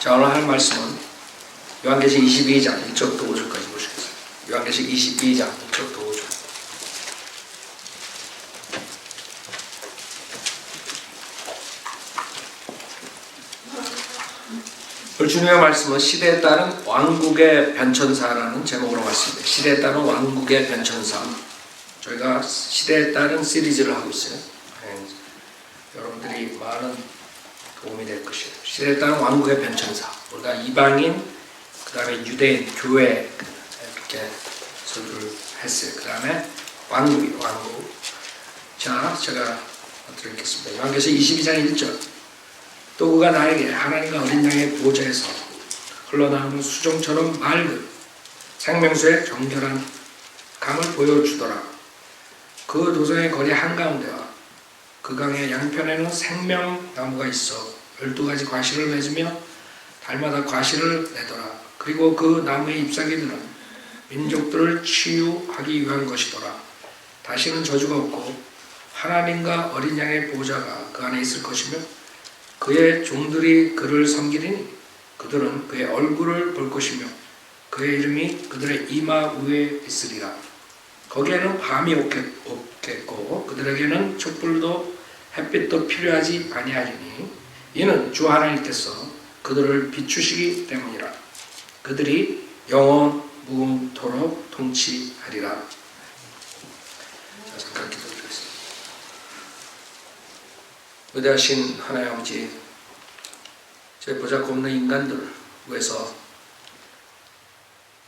자, 오늘 할 말씀은 요한계시록 22장 1절부터 5절까지 보시겠습니다. 요한계시록 22장 1절부터 5절. 오늘 주님의 말씀은 시대에 따른 왕국의 변천사라는 제목으로 왔습니다. 시대에 따른 왕국의 변천사. 저희가 시대에 따른 시리즈를 하고 있어요. 여러분들이 많은 도움이 될 것이에요. 시대에 따른 왕국의 변천사. 우리가 이방인, 그 다음에 유대인, 교회 이렇게 설교를 했어요. 그 다음에 왕국. 자, 제가 드리겠습니다. 요한계시록 22장 1절. 또 그가 나에게 하나님과 어린 양의 보좌에서 흘러나오는 수정처럼 맑은 생명수의 정결한 강을 보여주더라. 그 도성의 거리 한가운데와 그 강의 양편에는 생명나무가 있어 12가지 과실을 맺으며 달마다 과실을 내더라. 그리고 그 나무의 잎사귀들은 민족들을 치유하기 위한 것이더라. 다시는 저주가 없고 하나님과 어린 양의 보좌가 그 안에 있을 것이며 그의 종들이 그를 섬기리니 그들은 그의 얼굴을 볼 것이며 그의 이름이 그들의 이마 위에 있으리라. 거기에는 밤이 없겠고 그들에게는 촛불도 햇빛도 필요하지 아니하리니 이는 주 하나님께서 그들을 비추시기 때문이라. 그들이 영원 무궁토록 통치하리라. 자, 잠깐 기도드리겠습니다. 위대하신 하나님 아버지, 저희 보잘것없는 인간들 위해서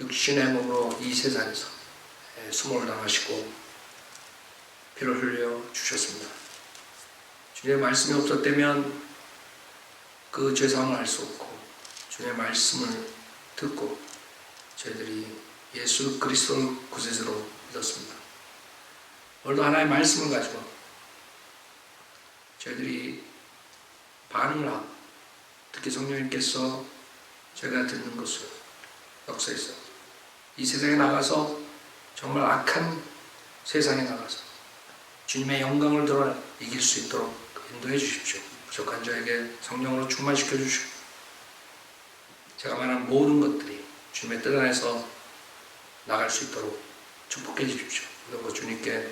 육신의 몸으로 이 세상에서 수모를 당하시고 피를 흘려 주셨습니다. 주님의 말씀이 없었다면 그 죄상을 알 수 없고 주님의 말씀을 듣고 저희들이 예수 그리스도를 구세주로 믿었습니다. 오늘도 하나의 말씀을 가지고 저희들이 반응을 하고 특히 성령님께서 저희가 듣는 것을 역사에서 이 세상에 나가서 정말 악한 세상에 나가서 주님의 영광을 드러내 이길 수 있도록 인도해 주십시오. 부족한 저에게 성령으로 충만시켜 주시고 제가 말한 모든 것들이 주님의 뜻 안에서 나갈 수 있도록 축복해 주십시오. 이런 것 주님께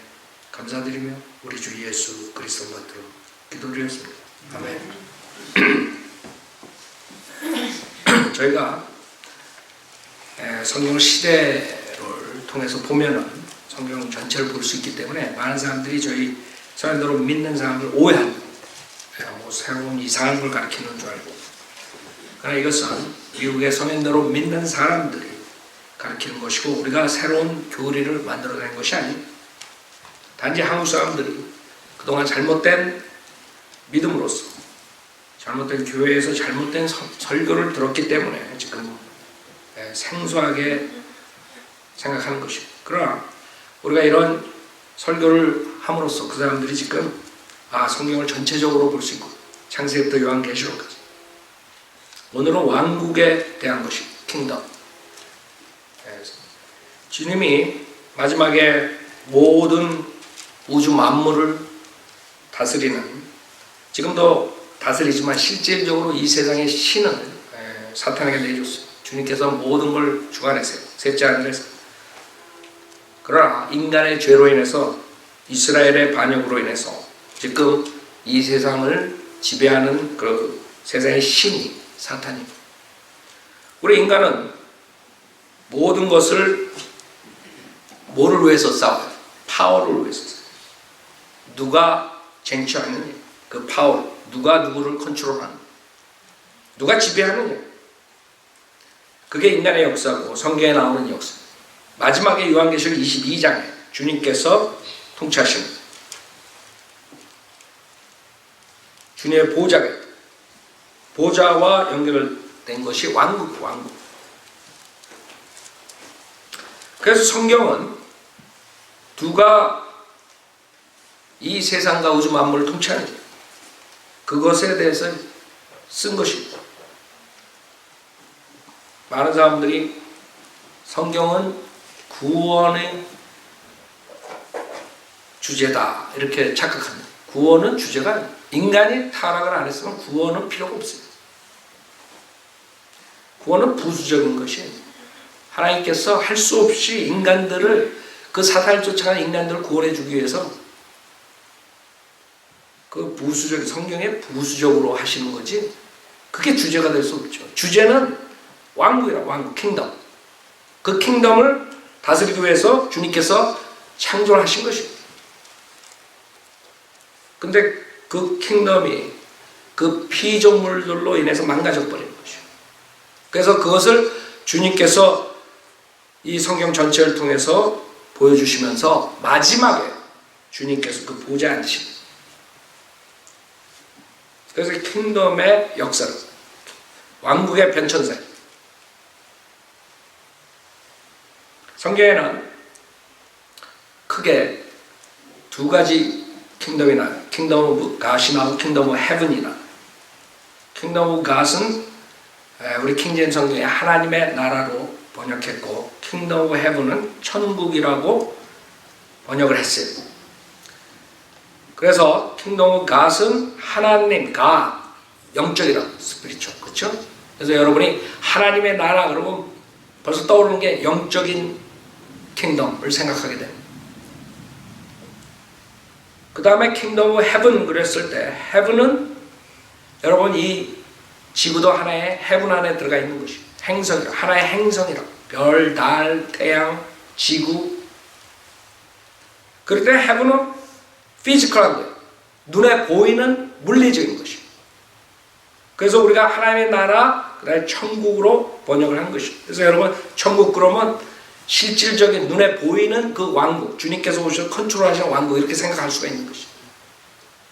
감사드리며 우리 주 예수 그리스도 받들어 기도드렸습니다. 아멘. 저희가 성경 시대를 통해서 보면은 성경 전체를 볼 수 있기 때문에 많은 사람들이 저희 성경대로 믿는 사람을 오해합니다. 뭐 새로운 이상한 걸 가르치는 줄 알고. 그러나 이것은 미국의 성경대로 믿는 사람들이 가르치는 것이고 우리가 새로운 교리를 만들어낸 것이 아닙니다. 단지 한국 사람들이 그동안 잘못된 믿음으로써 잘못된 교회에서 잘못된 설교를 들었기 때문에 지금 생소하게 생각하는 것입니다. 그러나 우리가 이런 설교를 함으로써 그 사람들이 지금 성경을 전체적으로 볼 수 있고 창세기부터 요한계시록까지 오늘은 왕국에 대한 것이 킹덤. 주님이 마지막에 모든 우주 만물을 다스리는 지금도 다스리지만 실질적으로 이 세상의 신을 사탄에게 내줬어요. 주님께서 모든 걸 주관하세요. 셋째 하늘에서. 그러나 인간의 죄로 인해서 이스라엘의 반역으로 인해서 지금 이 세상을 지배하는 그 세상의 신이 사탄입니다. 우리 인간은 모든 것을 뭐를 위해서 싸워요? 파워를 위해서 싸워요. 누가 쟁취하느냐? 그 파워, 누가 누구를 컨트롤하느냐? 누가 지배하느냐? 그게 인간의 역사고 성경에 나오는 역사. 마지막에 요한계시록 22장에 주님께서 통치하십니다. 주님의 보좌와 연결된 것이 왕국. 그래서 성경은 누가 이 세상과 우주 만물을 통치하느냐 그것에 대해서 쓴 것입니다. 많은 사람들이 성경은 구원의 주제다 이렇게 착각합니다. 구원은 주제가 아니에요. 인간이 타락을 안 했으면 구원은 필요가 없어요. 구원은 부수적인 것이에요. 하나님께서 할 수 없이 인간들을, 그 사탄을 쫓아가는 인간들을 구원해 주기 위해서 그 부수적, 성경에 부수적으로 하시는 거지, 그게 주제가 될 수 없죠. 주제는 왕국이라, 왕국, 킹덤. 그 킹덤을 다스리기 위해서 주님께서 창조를 하신 것입니다. 근데 그 킹덤이 그 피조물들로 인해서 망가져버린 것이죠. 그래서 그것을 주님께서 이 성경 전체를 통해서 보여주시면서 마지막에 주님께서 그 보좌에 앉으십니다. 그래서 킹덤의 역사를, 왕국의 변천사. 성경에는 크게 두 가지 킹덤이 나요. 킹덤 오브 갓이나 킹덤 오브 헤븐이나. 킹덤 오브 갓은 우리 킹제임 성경에 하나님의 나라로 번역했고, 킹덤 오브 헤븐은 천국이라고 번역을 했어요. 그래서 킹덤 오브 갓은 하나님, 갓, 영적이라, 스피리추얼, 그렇죠? 그래서 여러분이 하나님의 나라 그러면 벌써 떠오르는 게 영적인 킹덤을 생각하게 됩니다. 그 다음에 킹덤 오브 헤븐 그랬을 때, 헤븐은 여러분 이 지구도 하나의 헤븐 안에 들어가 있는 것이 행성이라, 하나의 행성이라. 별, 달, 태양, 지구. 그럴 때 헤븐은 피지컬한 거예요. 눈에 보이는 물리적인 것이에요. 그래서 우리가 하나님의 나라, 그 다음에 천국으로 번역을 한 것이에요. 그래서 여러분 천국 그러면 실질적인 눈에 보이는 그 왕국, 주님께서 오셔서 컨트롤하시는 왕국, 이렇게 생각할 수가 있는 것이에요.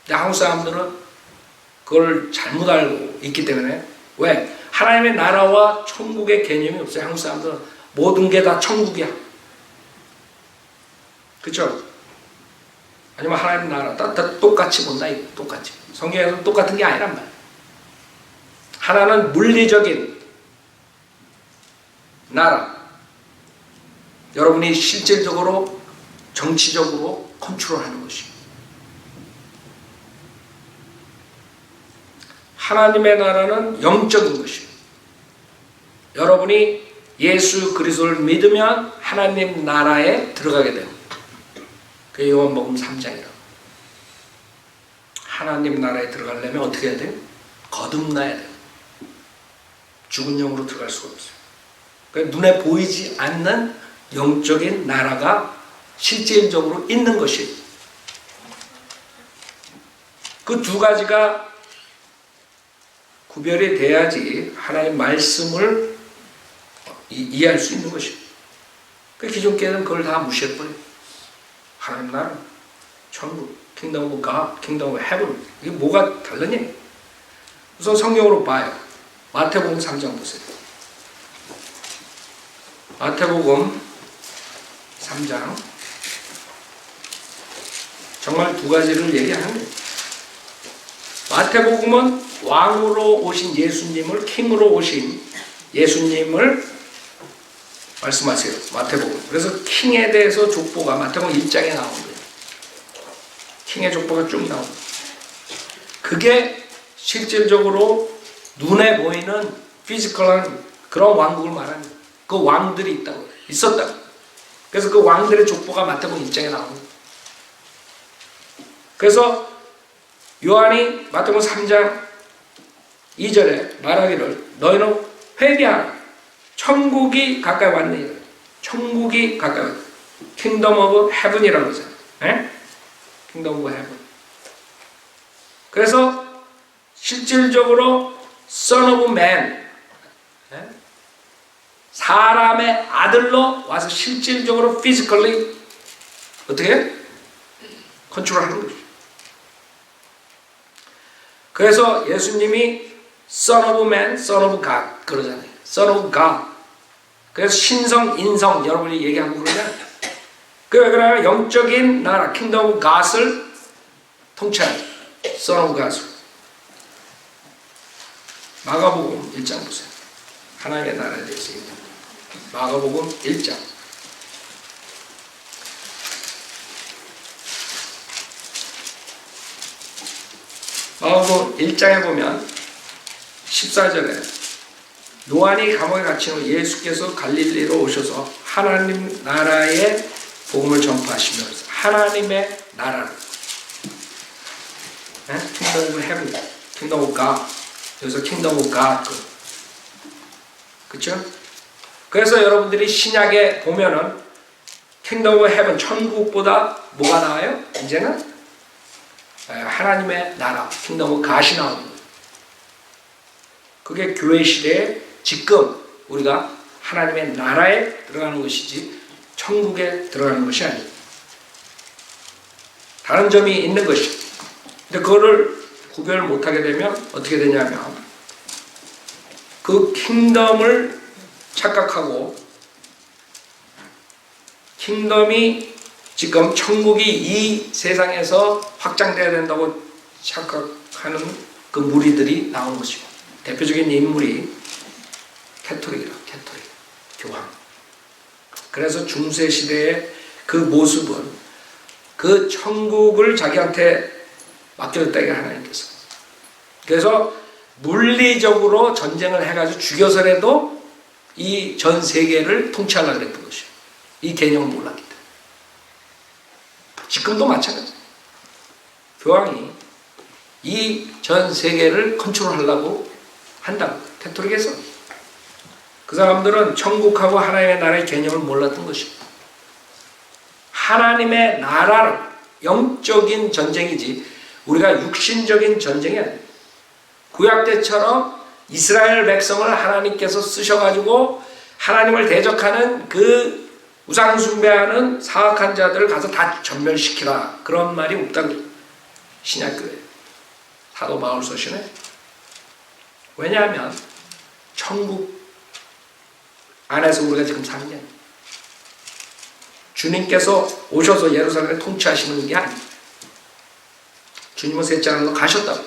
근데 한국 사람들은 그걸 잘못 알고 있기 때문에, 왜? 하나님의 나라와 천국의 개념이 없어요. 한국 사람들은 모든 게 다 천국이야. 그렇죠? 아니면 하나님 나라 다 똑같이 본다. 똑같이. 성경에서는 똑같은 게 아니란 말이에요. 하나는 물리적인 나라, 여러분이 실질적으로 정치적으로 컨트롤하는 것입니다. 하나님의 나라는 영적인 것입니다. 여러분이 예수 그리스도를 믿으면 하나님 나라에 들어가게 됩니다. 그 요한복음 3장이라고. 하나님 나라에 들어가려면 어떻게 해야 돼요? 거듭나야 돼요. 죽은 영으로 들어갈 수가 없어요. 그러니까 눈에 보이지 않는 영적인 나라가 실질적으로 있는 것이에요. 그 두 가지가 구별이 돼야지 하나님의 말씀을 이해할 수 있는 것이에요. 그 기존 교회는 그걸 다 무시해버려요. 하나님 나라, 천국, 킹덤 오브 갓, 킹덤 오브 헤븐. 이게 뭐가 다르냐? 우선 성경으로 봐요. 마태복음 3장 보세요. 마태복음 3장. 정말 두 가지를 얘기하는 거예요. 마태복음은 왕으로 오신 예수님을, 킹으로 오신 예수님을 말씀하세요. 마태복음. 그래서 킹에 대해서 족보가 마태복음 1장에 나오는 거예요. 킹의 족보가 쭉 나옵니다. 그게 실질적으로 눈에 보이는 피지컬한 그런 왕국을 말하는 거예요. 그 왕들이 있다고, 있었다고. 그래서 그 왕들의 족보가 마태복음 1장에 나옵니다. 그래서 요한이 마태복음 3장 2절에 말하기를 너희는 회개하라. 천국이 가까이 왔느니라. 천국이 가까이 왔다. 킹덤 오브 헤븐이라고 하잖아요. 킹덤 오브 헤븐. 그래서 실질적으로 Son of Man, 사람의 아들로 와서 실질적으로 physically 어떻게 컨트롤하는 거죠. 그래서 예수님이 Son of Man, Son of God 그러잖아요. Son of God. 그래서 신성, 인성 여러분이 얘기하고 그러면 그러면 영적인 나라 킹덤 오브 갓을 통치하는 Son of God. 마가복음 1장 보세요. 하나님의 나라에 대해서 얘기합니다. 마가복음 1장. 마가복음 1장에 보면 14절에 요한이 감옥에 갇힌 후 예수께서 갈릴리로 오셔서 하나님 나라의 복음을 전파하시면서 하나님의 나라를 Kingdom of Heaven, Kingdom of God. 여기서 Kingdom of God. 그렇죠? 그래서 여러분들이 신약에 보면은 Kingdom of Heaven, 천국보다 뭐가 나와요? 이제는 하나님의 나라, Kingdom of God이 나오는 거예요. 그게 교회 시대에 지금 우리가 하나님의 나라에 들어가는 것이지 천국에 들어가는 것이 아니에요. 다른 점이 있는 것이죠. 근데 그거를 구별을 못하게 되면 어떻게 되냐면 그 킹덤을 착각하고 킹덤이 지금 천국이 이 세상에서 확장돼야 된다고 착각하는 그 무리들이 나온 것이고 대표적인 인물이 캐토릭이라 캐토릭 교황. 그래서 중세 시대의 그 모습은 그 천국을 자기한테 맡겨줬다 이게 하나님께서. 그래서 물리적으로 전쟁을 해가지고 죽여서라도 이 전 세계를 통치하려고 그랬던 것이에요. 이 개념을 몰랐기 때문에. 지금도 마찬가지예요. 교황이 이 전 세계를 컨트롤하려고 한다고. 캐토릭에서. 그 사람들은 천국하고 하나님의 나라의 개념을 몰랐던 것입니다. 하나님의 나라를 영적인 전쟁이지 우리가 육신적인 전쟁이 아니에요. 구약 때처럼 이스라엘 백성을 하나님께서 쓰셔가지고 하나님을 대적하는 그 우상 숭배하는 사악한 자들을 가서 다 전멸시키라 그런 말이 없다고 신약교회 사도 바울 서신에. 왜냐하면 천국 안에서 우리가 지금 사는 게 아니에요. 주님께서 오셔서 예루살렘을 통치하시는 게 아니에요. 주님은 셋째 날로 가셨다고.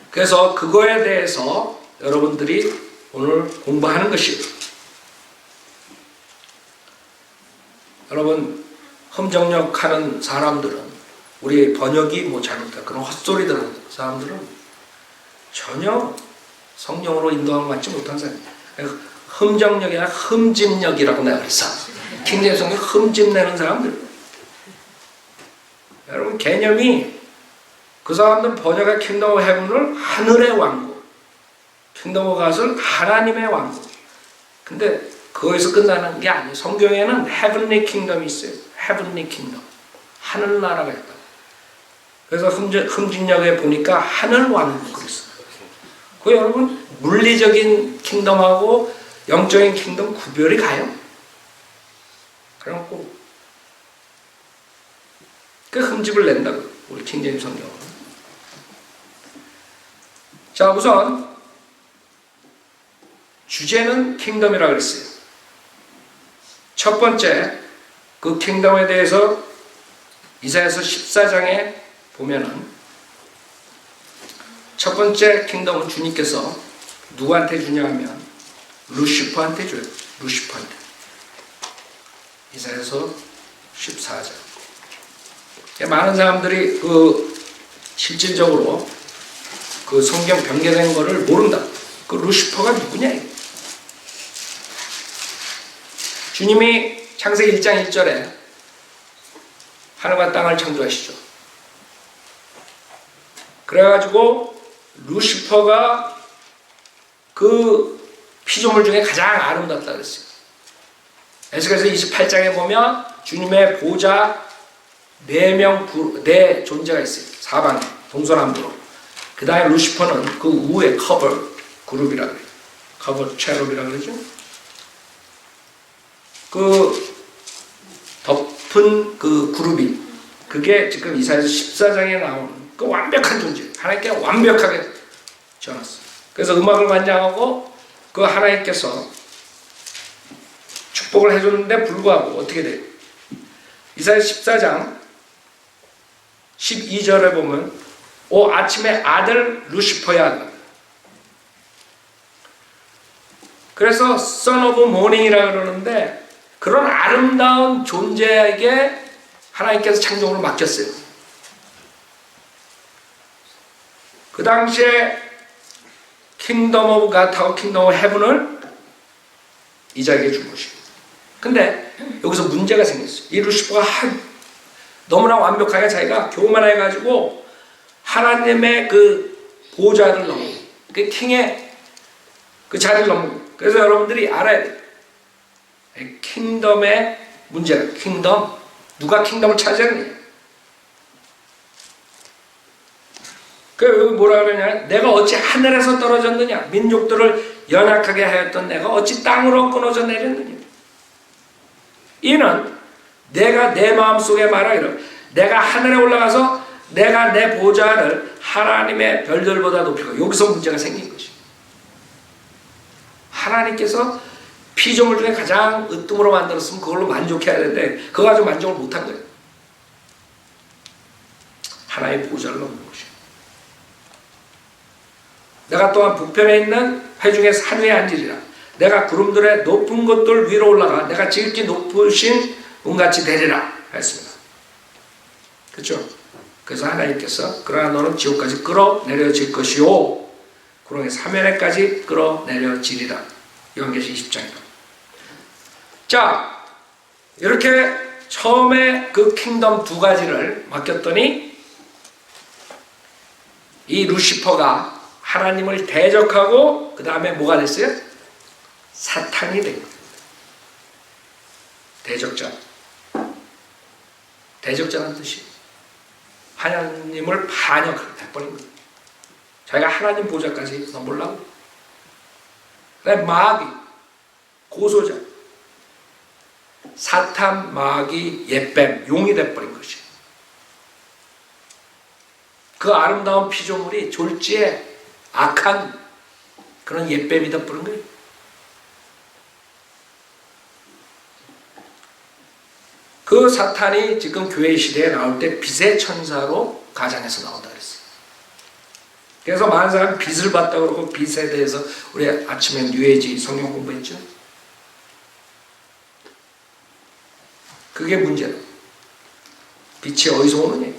그래서 그거에 대해서 여러분들이 오늘 공부하는 것이에요. 여러분 험정력하는 사람들은 우리 번역이 뭐 잘못된 그런 헛소리들 하는 사람들은 전혀 성령으로 인도함을 받지 못한 사람이에요. 흠정력이 아니라 흠집력이라고 내가 그랬어. 킹제임스 성경 흠집내는 사람들. 여러분 개념이 그 사람들은 번역한 킹덤 오브 헤븐을 하늘의 왕국, 킹덤 오브 갓을 하나님의 왕국. 근데 거기서 끝나는 게 아니에요. 성경에는 헤븐리 킹덤이 있어요. 헤븐리 킹덤. 하늘나라가 있다. 그래서 흠집력에 보니까 하늘 왕국 그랬어요. 그 여러분 물리적인 킹덤하고 영적인 킹덤 구별이 가요? 그래갖고 그 흠집을 낸다고 우리 킹제임스 성경은. 자 우선 주제는 킹덤이라고 그랬어요. 첫 번째 그 킹덤에 대해서 이사야서 14장에 보면은 첫 번째 킹덤은 주님께서 누구한테 주냐 하면 루시퍼한테 줘요. 루시퍼한테. 이사야서 14장. 많은 사람들이 그 실질적으로 그 성경 변개된 거를 모른다. 그 루시퍼가 누구냐? 주님이 창세기 1장 1절에 하늘과 땅을 창조하시죠. 그래가지고 루시퍼가 그 피조물 중에 가장 아름답다 그랬어요. 에스겔서 28장에 보면 주님의 보좌 4 존재가 있어요. 사방에 동서남북으로. 그 다음에 루시퍼는 그 우에 커버 그룹이라 그래요. 커버 체럽이라 그러죠. 그 덮은 그 그룹이 그게 지금 이사야서 14장에 나오는 그 완벽한 존재. 하나님께 완벽하게 지어놨어요. 그래서 음악을 관장하고 그 하나님께서 축복을 해줬는데 불구하고 어떻게 돼요? 이사야서 14장 12절에 보면 오 아침의 아들 루시퍼야. 그래서 Son of Morning이라고 그러는데 그런 아름다운 존재에게 하나님께서 창조를 맡겼어요. 그 당시에 킹덤 오브 갓하고 킹덤 오브 헤븐을 이 자에게 준 것입니다. 근데 여기서 문제가 생겼어요. 이 루시퍼가 너무나 완벽하게 자기가 교만해가지고 하나님의 그 보좌를 넘는, 그 킹의 그 자리를 넘는. 그래서 여러분들이 알아야 돼요. 킹덤의 문제는 킹덤, 누가 킹덤을 차지하느냐. 그 뭐라 그러냐, 내가 어찌 하늘에서 떨어졌느냐, 민족들을 연약하게 하였던 내가 어찌 땅으로 끊어져 내렸느냐. 이는 내가 내 마음속에 말하기를 내가 하늘에 올라가서 내가 내 보좌를 하나님의 별들보다 높이고. 여기서 문제가 생긴 것이죠. 하나님께서 피조물 중에 가장 으뜸으로 만들었으면 그걸로 만족해야 되는데 그거 가지고 만족을 못한 거예요. 하나님의 보좌를 넘는 것이에요. 내가 또한 북편에 있는 회중의 산 위에 앉으리라. 내가 구름들의 높은 곳들 위로 올라가 내가 지극히 높으신 운같이 되리라 했습니다. 그렇죠? 그래서 하나님께서 그러나 너는 지옥까지 끌어내려질 것이요 구름의 사면에까지 끌어내려지리라. 요한계시록 20장입니다. 자, 이렇게 처음에 그 킹덤 두 가지를 맡겼더니 이 루시퍼가 하나님을 대적하고 그 다음에 뭐가 됐어요? 사탄이 된 거예요. 대적자. 대적자라는 뜻이 하나님을 반역해버린 거예요. 자기가 하나님 보좌까지 넘으려고. 그다음에 마귀, 고소자. 사탄, 마귀, 옛뱀, 용이 돼버린 것이에요. 그 아름다운 피조물이 졸지에 악한 그런 옛뱀이 돼버린 거예요. 그 사탄이 지금 교회 시대에 나올 때 빛의 천사로 가장해서 나온다 그랬어요. 그래서 많은 사람이 빛을 봤다고 그러고 빛에 대해서 우리 아침에 뉴에이지 성경 공부했죠. 그게 문제다. 빛이 어디서 오느냐.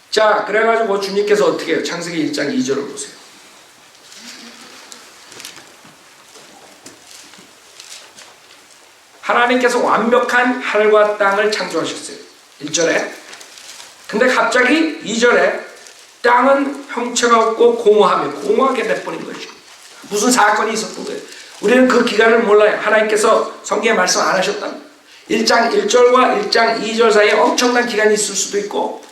자, 그래가지고 주님께서 어떻게 해요? 창세기 1장 2절을 보세요. 하나님께서 완벽한 하늘과 땅을 창조하셨어요. 1절에. 근데 갑자기 2절에 땅은 형체가 없고 공허하게 돼버린 것이죠. 무슨 사건이 있었던 거예요. 우리는 그 기간을 몰라요. 하나님께서 성경에 말씀 안 하셨다. 1장 1절과 1장 2절 사이에 엄청난 기간이 있을 수도 있고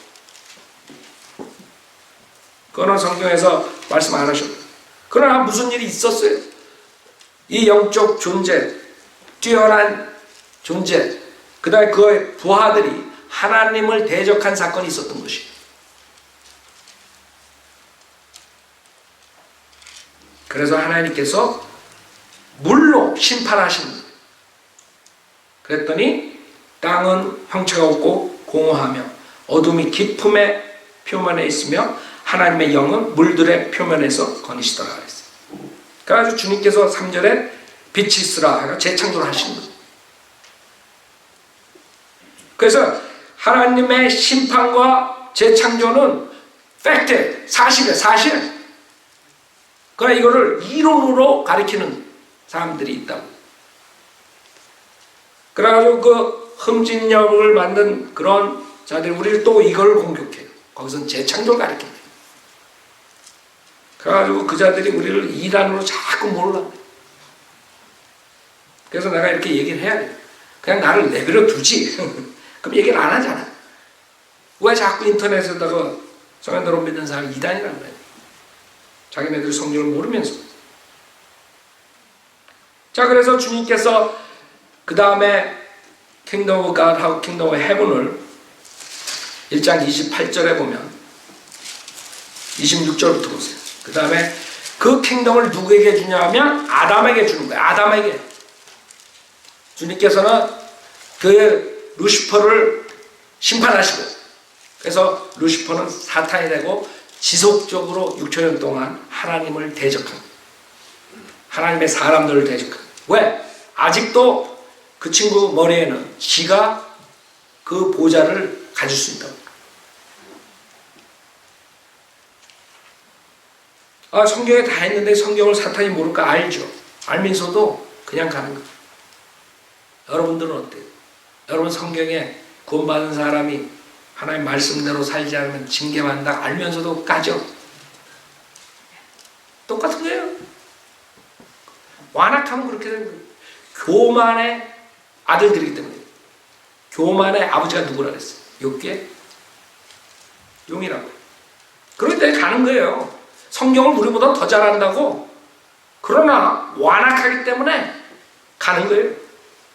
그거는 성경에서 말씀 안 하셨다. 그러나 무슨 일이 있었어요. 이 영적 존재, 뛰어난 존재, 그 다음에 그의 부하들이 하나님을 대적한 사건이 있었던 것이에요. 그래서 하나님께서 물로 심판하신 거예요. 그랬더니 땅은 형체가 없고 공허하며 어둠이 깊음의 표면에 있으며 하나님의 영은 물들의 표면에서 거니시더라 그랬어요. 그래서 주님께서 3절에 빛이 있으라 하고 재창조를 하신 거예요. 그래서 하나님의 심판과 재창조는 팩트, 사실이에요. 사실. 그러나 이거를 이론으로 가리키는 사람들이 있다고. 그래가지고 그 흠진역을 만든 그런 자들이 우리를 또 이걸 공격해요. 거기서는 재창조를 가리킵니다. 그래가지고 그 자들이 우리를 이단으로 자꾸 몰라. 그래서 내가 이렇게 얘기를 해야 돼. 그냥 나를 내버려 두지. 그럼 얘기를 안 하잖아. 왜 자꾸 인터넷에다가 성현대로 믿는 사람이 이단이라고 그래. 자기네들이 성경을 모르면서. 자, 그래서 주님께서 그 다음에 킹덤 오브 갓하고 킹덤 오브 헤븐을 1장 28절에 보면 26절부터 보세요. 그 다음에 그 킹덤을 누구에게 주냐면 아담에게 주는 거예요. 아담에게. 주님께서는 그 루시퍼를 심판하시고, 그래서 루시퍼는 사탄이 되고 지속적으로 6천년 동안 하나님을 대적한, 하나님의 사람들을 대적한. 왜? 아직도 그 친구 머리에는 지가 그 보좌를 가질 수 있다고. 아, 성경에 다 했는데 성경을 사탄이 모를까? 알죠. 알면서도 그냥 가는 거예요. 여러분들은 어때요? 여러분 성경에 구원받은 사람이 하나님 말씀대로 살지 않으면 징계받는다 알면서도 가죠. 똑같은 거예요. 완악하면 그렇게 되는 거예요. 교만의 아들들이기 때문에. 교만의 아버지가 누구라 그랬어요? 욥기에 용이라고. 그런데 가는 거예요. 성경을 우리보다 더 잘한다고. 그러나 완악하기 때문에 가는 거예요.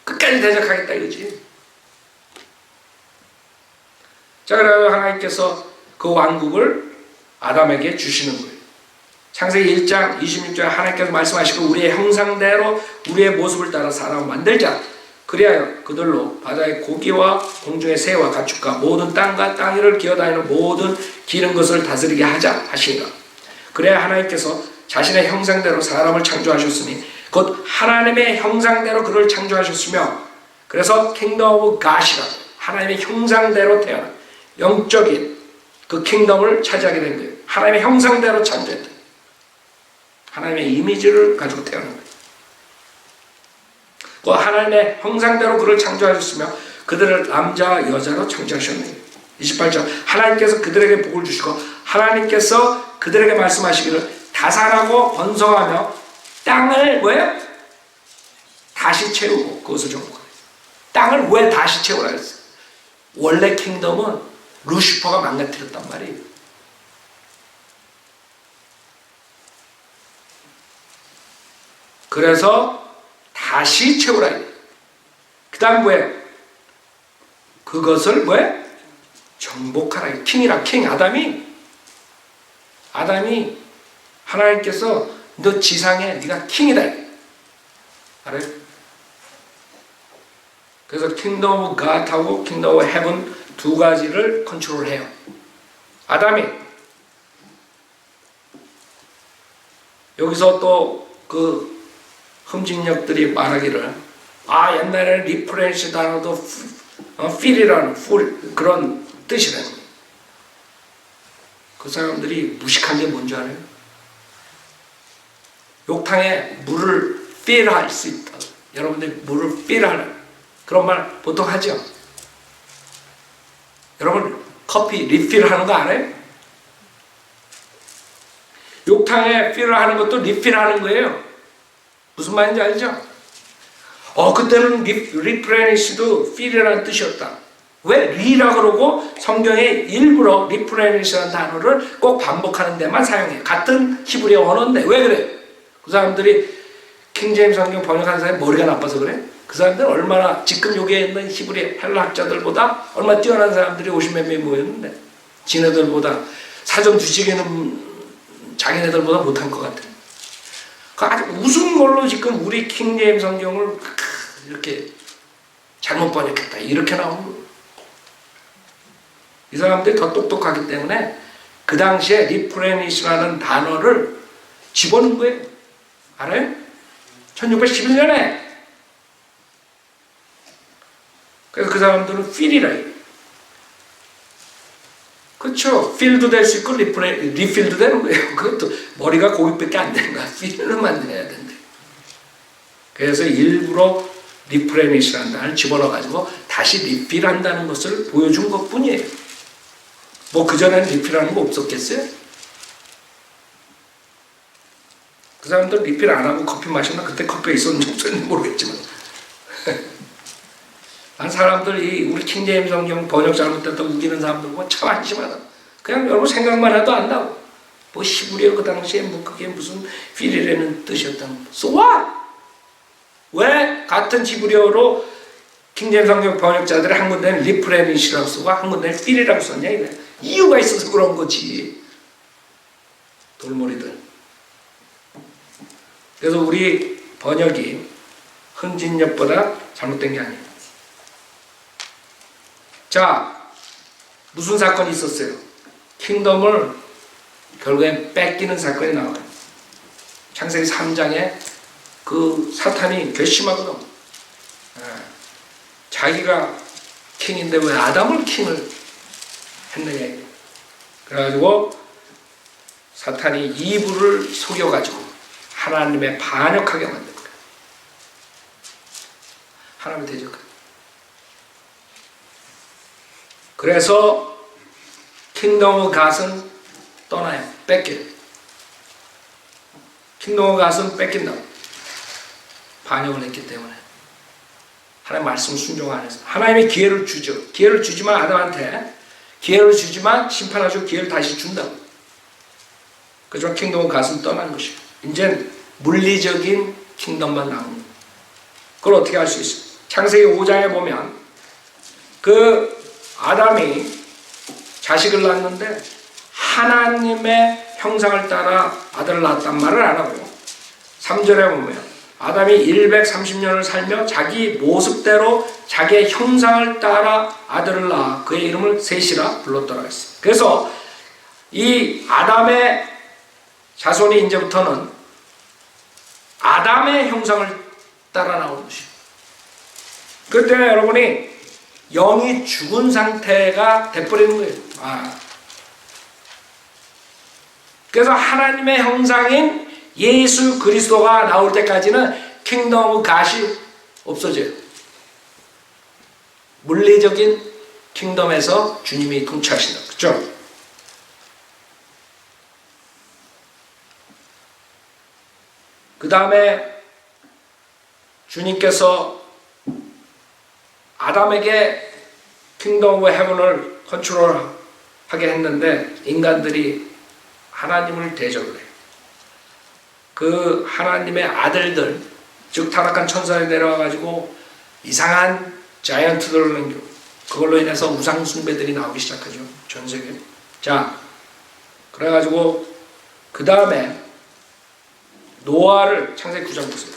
끝까지 대적하겠다 이거지. 자, 그래서 하나님께서 그 왕국을 아담에게 주시는 거예요. 창세기 1장 26절에 하나님께서 말씀하시고 우리의 형상대로 우리의 모습을 따라 사람을 만들자. 그리하여 그들로 바다의 고기와 공중의 새와 가축과 모든 땅과 땅 위를 기어다니는 모든 기는 것을 다스리게 하자 하시니라. 그래야 하나님께서 자신의 형상대로 사람을 창조하셨으니 곧 하나님의 형상대로 그를 창조하셨으며 그래서 킹덤 오브 갓이라 하나님의 형상대로 태어난 영적인 그 킹덤을 차지하게 된 거예요. 하나님의 형상대로 창조했다. 하나님의 이미지를 가지고 태어난 거예요. 그 하나님의 형상대로 그를 창조하셨으며 그들을 남자와 여자로 창조하셨네요. 28절 하나님께서 그들에게 복을 주시고 하나님께서 그들에게 말씀하시기를 다산하고 번성하며 땅을 왜? 다시 채우고 그것을 정복하라. 땅을 왜 다시 채우라 했어요? 원래 킹덤은 루시퍼가 망가뜨렸단 말이에요. 그래서 다시 채우라. 그 다음 뭐예요? 그것을 왜? 정복하라. 킹이라. 킹 아담이 하나님께서 너 지상에 네가 킹이다. 알아요? 그래서 킹덤 오브 갓하고 킹덤 오브 헤븐 두 가지를 컨트롤해요. 아담이 여기서 또 그 흠집력들이 말하기를 옛날에는 리프렌시 단어도 필이라는 그런 뜻이라는 거예요. 그 사람들이 무식한 게 뭔지 알아요? 욕탕에 물을 필할 수 있다. 여러분들이 물을 필하는 그런 말 보통 하죠. 여러분 커피 리필하는 거 알아요? 욕탕에 필을 하는 것도 리필하는 거예요. 무슨 말인지 알죠? 그때는 리프레니시도 필이라는 뜻이었다. 왜 리라 그러고 성경에 일부러 리프레니시라는 단어를 꼭 반복하는 데만 사용해. 같은 히브리어 언어인데 왜 그래? 그 사람들이 킹제임스 성경 번역하는 사람이 머리가 나빠서 그래? 그 사람들은 얼마나 지금 여기에 있는 히브리 헬라 학자들보다 얼마나 뛰어난 사람들이 50몇 명이 모였는데 지네들보다 사전 뒤지기는 자기네들보다 못한 것 같아. 그 아주 우스운 걸로 지금 우리 킹제임스 성경을 이렇게 잘못 번역했다 이렇게 나오는 거예요. 이 사람들이 더 똑똑하기 때문에 그 당시에 리프레니시라는 단어를 집어넣은 거예요. 알아요? 1611년에. 그래서 그 사람들은 필이라 해요. 그렇죠. 필도 될 수 있고 리필도 되는 거예요. 그것도 머리가 거기밖에 안 되는 거야. 필을만 해야 된대. 그래서 일부러 리프레니시라는 단어를 집어넣어가지고 다시 리필한다는 것을 보여준 것 뿐이에요. 뭐 그전에는 리필하는 거 없었겠어요? 그 사람들 리필 안 하고 커피 마셨나? 그때 커피가 있었는지 없었는지 모르겠지만 한 사람들이 우리 킹제임스 성경 번역 잘못됐다 우기는 사람들 보고 참 한심하다. 그냥 여러분 생각만 해도 안다고. 뭐 히브리어 그 당시에 뭐 그게 무슨 필이라는 뜻이었다는 So what? 왜 같은 히브리어로 킹제임스 성경 번역자들이 한 군데는 리프레니시라고 쓰고 한 군데는 필이라고 썼냐 이래. 이유가 있어서 그런 거지. 돌머리들. 그래서 우리 번역이 흥진역보다 잘못된 게 아니에요. 자, 무슨 사건이 있었어요? 킹덤을 결국엔 뺏기는 사건이 나와요. 창세기 3장에 그 사탄이 괘씸하거든. 자기가 킹인데 왜 아담을 킹을 했느냐. 그래가지고 사탄이 이브를 속여가지고 하나님의 반역하게 만든 거예요. 하나님을 대적하게. 그래서 킹덤 오브 갓은 떠나요. 뺏겨요. 킹덤 오브 갓은 뺏긴다고. 반역을 했기 때문에. 하나님 말씀 순종 안 해서. 하나님이 기회를 주죠. 기회를 주지만 아담한테 기회를 주지만 심판하시고 기회를 다시 준다고. 그죠? 킹덤 오브 갓은 떠난 것이고. 이제 물리적인 킹덤만 남은. 그걸 어떻게 할 수 있어요? 창세기 5장에 보면 그 아담이 자식을 낳았는데 하나님의 형상을 따라 아들을 낳았단 말을 안 하고 3절에 보면 아담이 130년을 살며 자기 모습대로 자기의 형상을 따라 아들을 낳아 그의 이름을 셋이라 불렀더라 했어요. 그래서 이 아담의 자손이 이제부터는 아담의 형상을 따라 나오는 것이에요. 그때 여러분이 영이 죽은 상태가 돼버리는 거예요. 그래서 하나님의 형상인 예수 그리스도가 나올 때까지는 킹덤 오브 갓이 없어져요. 물리적인 킹덤에서 주님이 통치하신다. 그렇죠? 그 다음에 주님께서 아담에게 킹덤 오브 헤븐을 컨트롤하게 했는데 인간들이 하나님을 대적을 해요. 그 하나님의 아들들, 즉 타락한 천사에 내려와가지고 이상한 자이언트들을 남기고 그걸로 인해서 우상 숭배들이 나오기 시작하죠. 전 세계에. 자, 그래가지고 그 다음에 노아를 창세기 9장 보세요.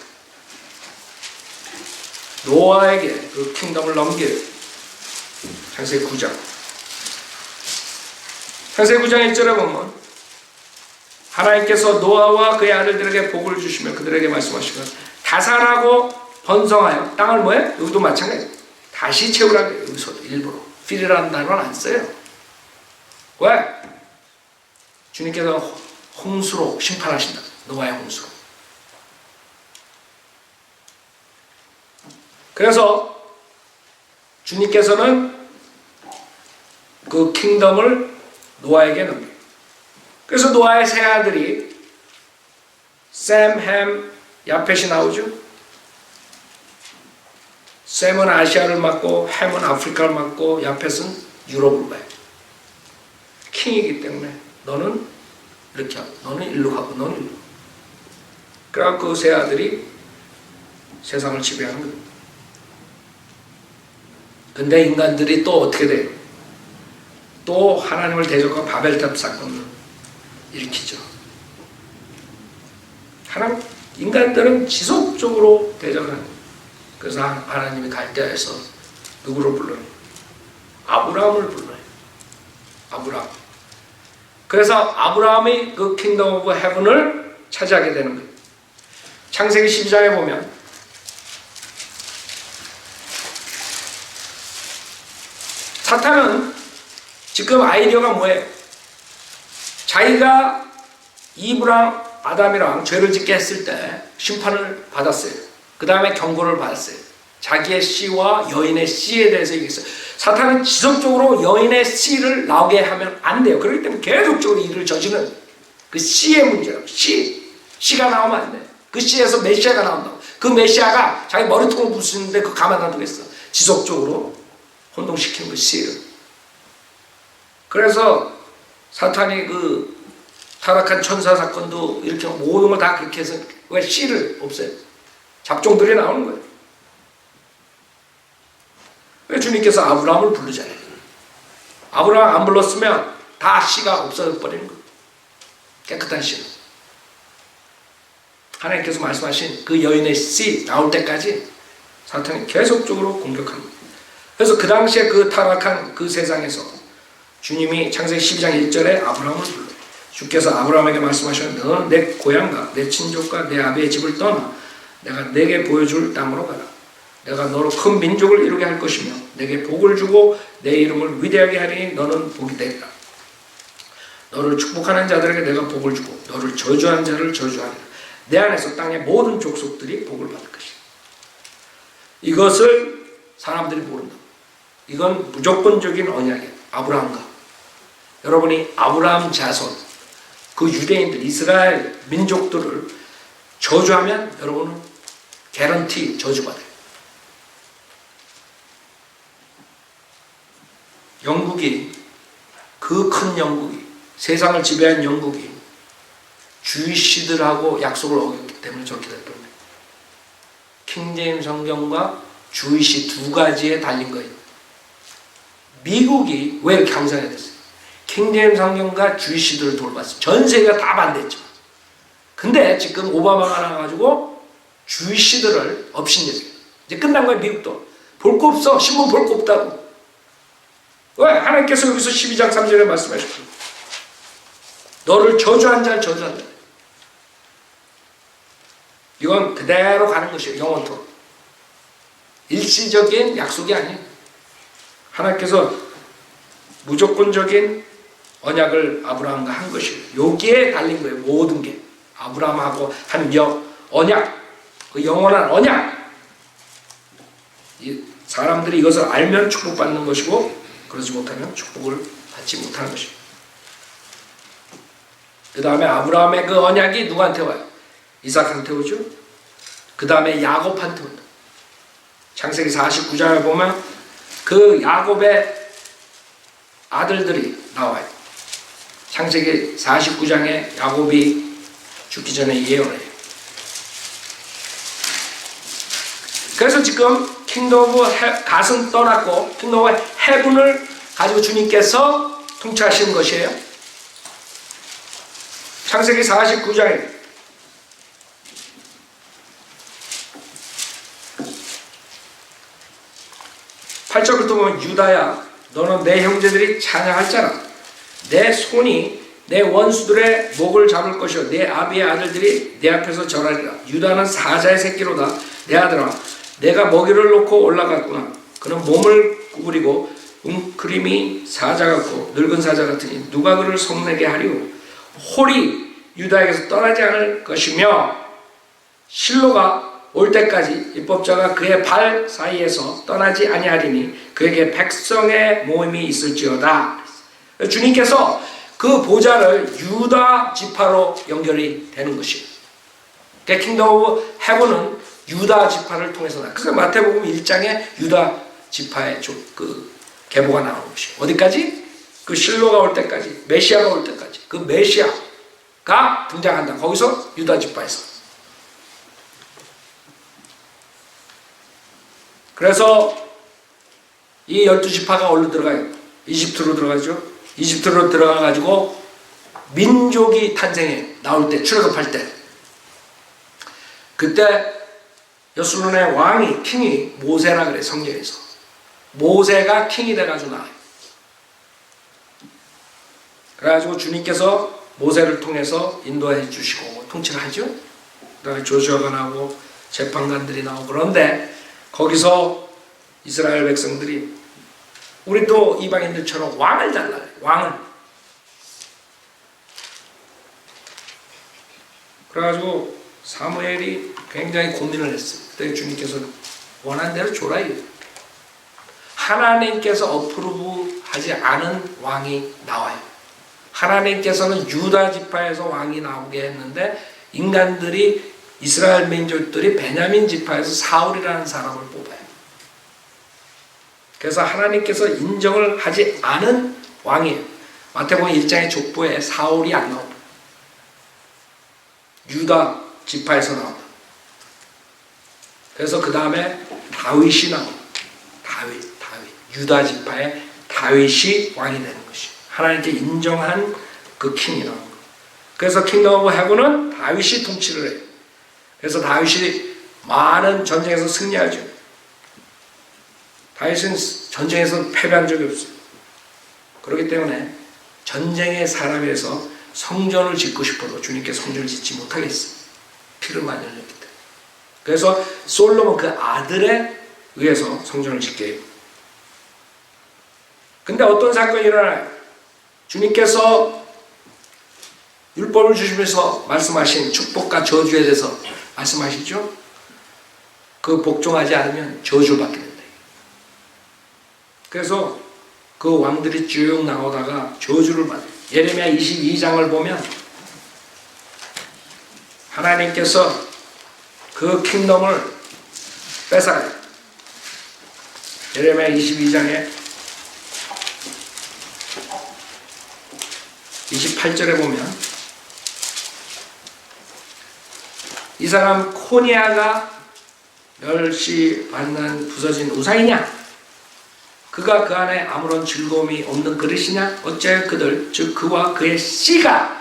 노아에게 그 킹덤을 넘겨요. 창세기 9장. 창세기 9장 1절에 보면 하나님께서 노아와 그의 아들들에게 복을 주시며 그들에게 말씀하시고 다산하고 번성하여 땅을 뭐해? 여기도 마찬가지예요. 다시 채우라고 여기서도 일부러 필이라는 단어는 안 써요. 왜? 주님께서 홍수로 심판하신다. 노아의 홍수로. 그래서 주님께서는 그 킹덤을 노아에게 넘겨요. 그래서 노아의 세 아들이 셈, 햄, 야펫이 나오죠. 셈은 아시아를 맡고 햄은 아프리카를 맡고 야펫은 유럽을 봐요. 킹이기 때문에 너는 이렇게 하고 너는 일로 가고 너는 일로. 그래서 그 세 아들이 세상을 지배하는 거예요. 근데 인간들이 또 어떻게 돼요? 또 하나님을 대적하고 바벨탑 사건을 일으키죠. 인간들은 지속적으로 대적을 하는 거예요. 그래서 하나님이 갈대아에서 누구를 불러요? 아브라함을 불러요. 아브라함. 그래서 아브라함이 그 킹덤 오브 헤븐을 차지하게 되는 거예요. 창세기 12장에 보면 사탄은 지금 아이디어가 뭐예요? 자기가 이브랑 아담이랑 죄를 짓게 했을 때 심판을 받았어요. 그 다음에 경고를 받았어요. 자기의 씨와 여인의 씨에 대해서 얘기했어요. 사탄은 지속적으로 여인의 씨를 나오게 하면 안 돼요. 그렇기 때문에 계속적으로 일을 저지르는 그 씨의 문제라고. 씨가 나오면 안 돼요. 그 씨에서 메시아가 나온다고. 그 메시아가 자기 머리통을 부수는데 그 가만 안 두겠어. 지속적으로 혼동시키는 그 씨를. 그래서 사탄이 그 타락한 천사 사건도 이렇게 모든 걸 다 그렇게 해서 왜 씨를 없애요? 잡종들이 나오는 거예요. 왜 주님께서 아브라함을 부르잖아요. 아브라함 안 불렀으면 다 씨가 없어져 버리는 거예요. 깨끗한 씨는. 하나님께서 말씀하신 그 여인의 씨 나올 때까지 사탄이 계속적으로 공격합니다. 그래서 그 당시에 그 타락한 그 세상에서 주님이 창세기 12장 1절에 아브라함을 불러요. 주께서 아브라함에게 말씀하셨는데 너는 내 고향과 내 친족과 내 아비의 집을 떠나 내가 내게 보여줄 땅으로 가라. 내가 너로 큰 민족을 이루게 할 것이며 내게 복을 주고 내 이름을 위대하게 하리니 너는 복이 되리라. 너를 축복하는 자들에게 내가 복을 주고 너를 저주하는 자를 저주하리라. 내 안에서 땅의 모든 족속들이 복을 받을 것이다. 이것을 사람들이 모른다. 이건 무조건적인 언약이에요. 아브라함과 여러분이 아브라함 자손, 그 유대인들, 이스라엘 민족들을 저주하면 여러분은 개런티 저주받아요. 영국이, 그 큰 영국이, 세상을 지배한 영국이 주이시들하고 약속을 어겼기 때문에 저렇게 됐던 거예요. 킹제임 성경과 주이시 두 가지에 달린 거예요. 미국이 왜 이렇게 강성해야 됐어요? 킹제임 성경과 주이시들을 돌봤어요. 전 세계가 다 반대했죠. 근데 지금 오바마가 나와가지고 주이시들을 업신여겨요. 이제 끝난 거예요. 미국도. 볼 거 없어. 신문 볼 거 없다고. 왜? 하나님께서 여기서 12장 3절에 말씀하셨죠. 너를 저주한 자를 저주한다. 이건 그대로 가는 것이에요. 영원토록. 일시적인 약속이 아니에요. 하나님께서 무조건적인 언약을 아브라함과 한 것이에요. 여기에 달린 거예요. 모든 게. 아브라함하고 한 언약, 그 영원한 언약. 사람들이 이것을 알면 축복받는 것이고 그러지 못하면 축복을 받지 못하는 것이에요. 그 다음에 아브라함의 그 언약이 누구한테 와요? 이삭한테 오죠. 그 다음에 야곱한테 온다. 창세기 49장에 보면 그 야곱의 아들들이 나와요. 창세기 49장에 야곱이 죽기 전에 예언해요. 그래서 지금 킹덤 오브 갓은 떠났고 킹덤 오브 헤븐을 가지고 주님께서 통치하시는 것이에요. 창세기 49장에 8절부터 보면 유다야 너는 내 형제들이 찬양할 자라. 내 손이 내 원수들의 목을 잡을 것이요 내 아비의 아들들이 내 앞에서 절하리라. 유다는 사자의 새끼로다. 내 아들아 내가 먹이를 놓고 올라갔구나. 그는 몸을 구부리고 웅크림이 사자 같고 늙은 사자 같으니 누가 그를 성내게 하리오. 홀이 유다에게서 떠나지 않을 것이며 실로가 올 때까지 입법자가 그의 발 사이에서 떠나지 아니하리니 그에게 백성의 모임이 있을지어다. 주님께서 그 보좌를 유다 지파로 연결이 되는 것이에요. 그러니까 킹덤 오브 헤븐은 유다 지파를 통해서 나. 그래서 마태복음 1장에 유다 지파의 그 계보가 나오는 것이에요. 어디까지? 그 실로가 올 때까지, 메시아가 올 때까지. 그 메시아가 등장한다. 거기서 유다 지파에서. 그래서 이 12지파가 어디로 들어가요? 이집트로 들어가죠. 이집트로 들어가가지고 민족이 탄생해 나올 때, 출애굽할 때. 그때 여수론의 왕이, 킹이 모세라 그래, 성경에서. 모세가 킹이 돼가지고 나와요. 그래가지고 주님께서 모세를 통해서 인도해 주시고 통치를 하죠. 그다음에 조슈아가 나오고 재판관들이 나오고 그런데 거기서 이스라엘 백성들이 우리 또 이방인들처럼 왕을 달라요. 왕을. 그래가지고 사무엘이 굉장히 고민을 했어요. 그때 주님께서 원하는 대로 줘라 이거예요. 하나님께서 어프로브하지 않은 왕이 나와요. 하나님께서는 유다 지파에서 왕이 나오게 했는데 인간들이 이스라엘 민족들이 베냐민 지파에서 사울이라는 사람을 뽑아요. 그래서 하나님께서 인정을 하지 않은 왕이에요. 마태복음 1장의 족보에 사울이 안 나옵니다. 유다 지파에서 나옵니다. 그래서 그 다음에 다윗이 나옵니다. 다윗. 유다 지파의 다윗이 왕이 되는 것이에요. 하나님께 인정한 그 킹이 나옵니다. 그래서 킹덤 오브 헤븐은 다윗이 통치를 해요. 그래서 다윗이 많은 전쟁에서 승리하죠. 다윗은 전쟁에서 패배한 적이 없어요. 그렇기 때문에 전쟁의 사람에서 성전을 짓고 싶어도 주님께 성전을 짓지 못하겠어요. 피를 많이 흘렸기 때문에. 그래서 솔로몬 그 아들에 의해서 성전을 짓게 해요. 근데 어떤 사건이 일어나요? 주님께서 율법을 주시면서 말씀하신 축복과 저주에 대해서 말씀하시죠. 그 복종하지 않으면 저주를 받게 된다. 그래서 그 왕들이 쭉 나오다가 저주를 받아요. 예레미야 22장을 보면 하나님께서 그 킹덤을 뺏어요. 예레미야 22장에 28절에 보면 이 사람 코니아가 멸시받는 부서진 우상이냐? 그가 그 안에 아무런 즐거움이 없는 그릇이냐? 어째 그들, 즉 그와 그의 씨가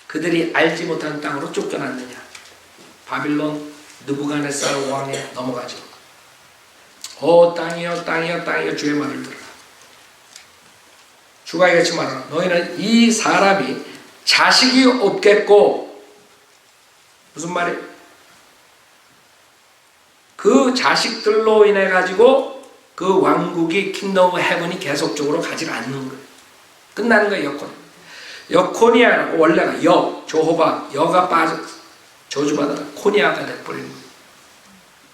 그들이 알지 못하는 땅으로 쫓겨났느냐? 바빌론 느부갓네살 왕에 넘어가죠. 오 땅이여 땅이여 땅이여 주의 말을 들으라. 주가 이같이 말하라. 너희는 이 사람이 자식이 없겠고, 무슨 말이에요? 그 자식들로 인해 가지고 그 왕국이 킹덤 오브 헤븐이 계속적으로 가지 않는 거예요. 끝나는 거예요. 여콘. 여코니아라고 원래가 조호바 여가 빠져 저주받아 코니아가 돼버리는 거예요.